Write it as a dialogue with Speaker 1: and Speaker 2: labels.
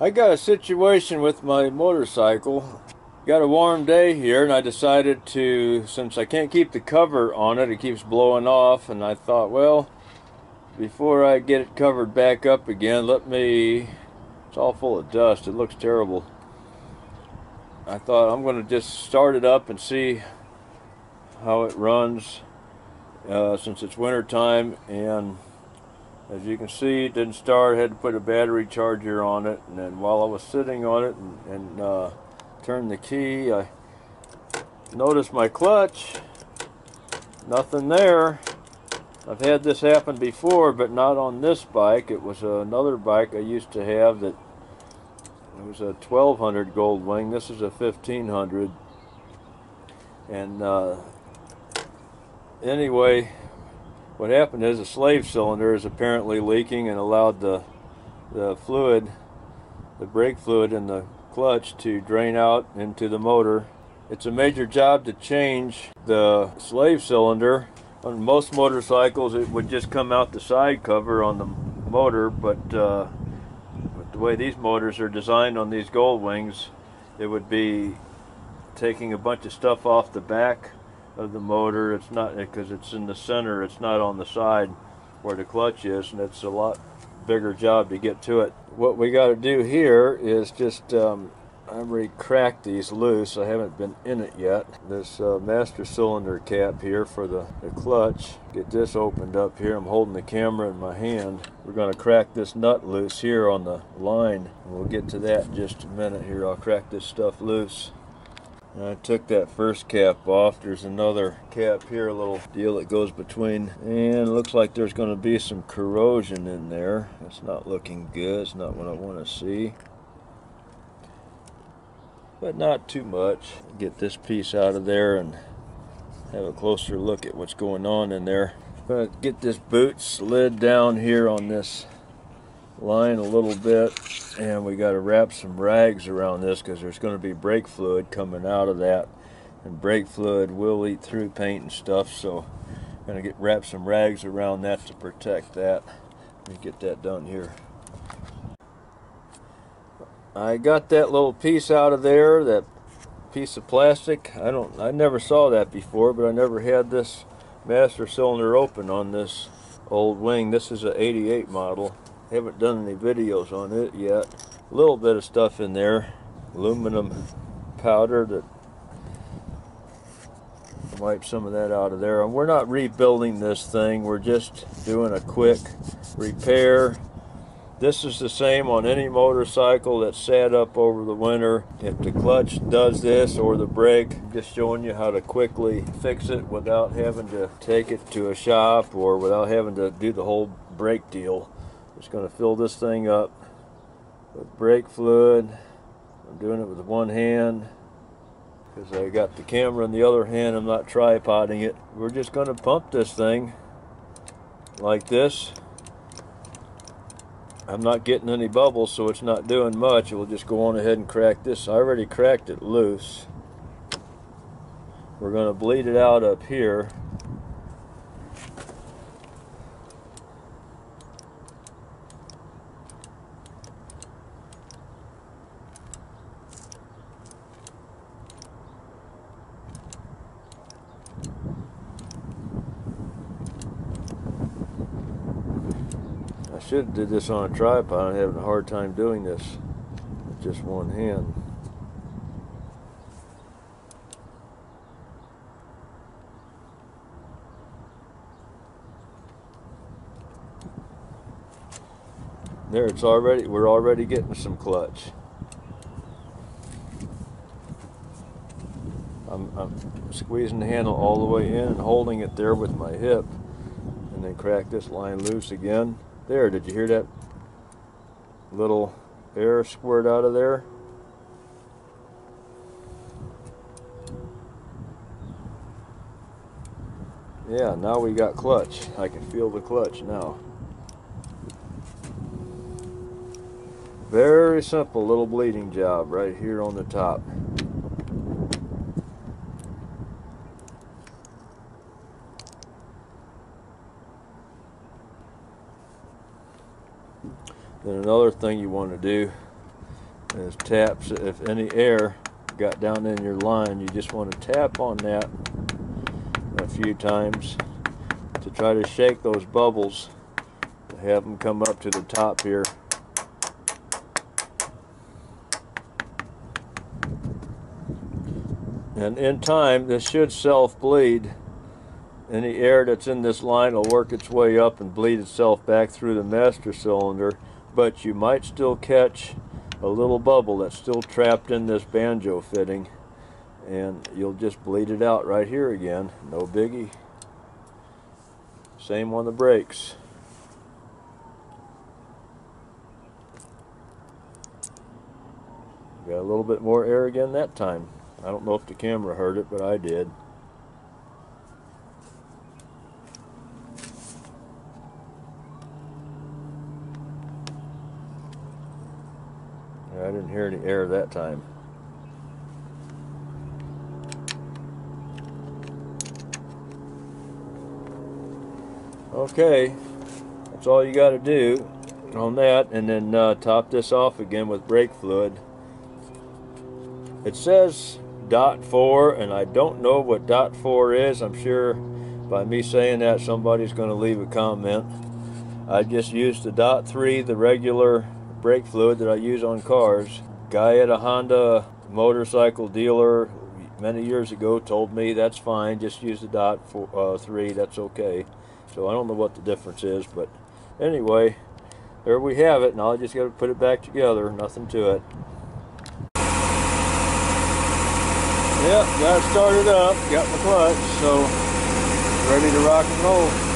Speaker 1: I got a situation with my motorcycle. Got a warm day here, and I decided to, since I can't keep the cover on it, it keeps blowing off, and I thought, well, before I get it covered back up again, it's all full of dust, it looks terrible. I thought I'm going to just start it up and see how it runs, since it's winter time, and as you can see, it didn't start. I had to put a battery charger on it, and then while I was sitting on it and turned the key, I noticed my clutch, nothing there. I've had this happen before, but not on this bike. It was another bike I used to have that it was a 1200 Goldwing. This is a 1500. And anyway, what happened is the slave cylinder is apparently leaking and allowed the fluid, the brake fluid in the clutch, to drain out into the motor. It's a major job to change the slave cylinder. On most motorcycles it would just come out the side cover on the motor, but the way these motors are designed on these Goldwings, it would be taking a bunch of stuff off the back of the motor. It's not, because it's in the center, it's not on the side where the clutch is, and it's a lot bigger job to get to it. What we got to do here is just I already cracked these loose. I haven't been in it yet. This master cylinder cap here for the clutch, get this opened up here. I'm holding the camera in my hand. We're going to crack this nut loose here on the line. We'll get to that in just a minute here. I'll crack this stuff loose. And I took that first cap off. There's another cap here, a little deal that goes between, and it looks like there's going to be some corrosion in there. It's not looking good. It's not what I want to see, but not too much. Get this piece out of there and have a closer look at what's going on in there. I'm going to get this boot slid down here on this line a little bit, and we got to wrap some rags around this because there's going to be brake fluid coming out of that, and brake fluid will eat through paint and stuff, so I'm going to wrap some rags around that to protect that. Let me get that done here. I got that little piece out of there, that piece of plastic. I never saw that before, but I never had this master cylinder open on this old wing. This is an 88 model. Haven't done any videos on it yet. A little bit of stuff in there, aluminum powder, that wipe some of that out of there. And we're not rebuilding this thing, we're just doing a quick repair. This is the same on any motorcycle that's sat up over the winter. If the clutch does this, or the brake, I'm just showing you how to quickly fix it without having to take it to a shop, or without having to do the whole brake deal. Just going to fill this thing up with brake fluid. I'm doing it with one hand because I got the camera in the other hand. I'm not tripoding it. We're just going to pump this thing like this. I'm not getting any bubbles, so it's not doing much. We'll just go on ahead and crack this. I already cracked it loose. We're going to bleed it out up here. I should have did this on a tripod. I'm having a hard time doing this with just one hand. There, we're already getting some clutch. I'm squeezing the handle all the way in and holding it there with my hip, and then crack this line loose again. There, did you hear that little air squirt out of there? Yeah, now we got clutch. I can feel the clutch now. Very simple little bleeding job right here on the top. Then another thing you want to do is taps. If any air got down in your line, you just want to tap on that a few times to try to shake those bubbles, to have them come up to the top here. And in time, this should self-bleed. Any air that's in this line will work its way up and bleed itself back through the master cylinder, but you might still catch a little bubble that's still trapped in this banjo fitting, and you'll just bleed it out right here again. No biggie. Same on the brakes. Got a little bit more air again that time. I don't know if the camera heard it, but I did. I didn't hear any air that time. Okay, that's all you got to do on that, and then top this off again with brake fluid. It says .4, and I don't know what .4 is. I'm sure by me saying that somebody's going to leave a comment. I just used the .3, the regular brake fluid that I use on cars. Guy at a Honda motorcycle dealer many years ago told me that's fine, just use the .3, that's okay. So I don't know what the difference is, but anyway, there we have it. Now I just got to put it back together, nothing to it. Yep, got it started up, got my clutch, so ready to rock and roll.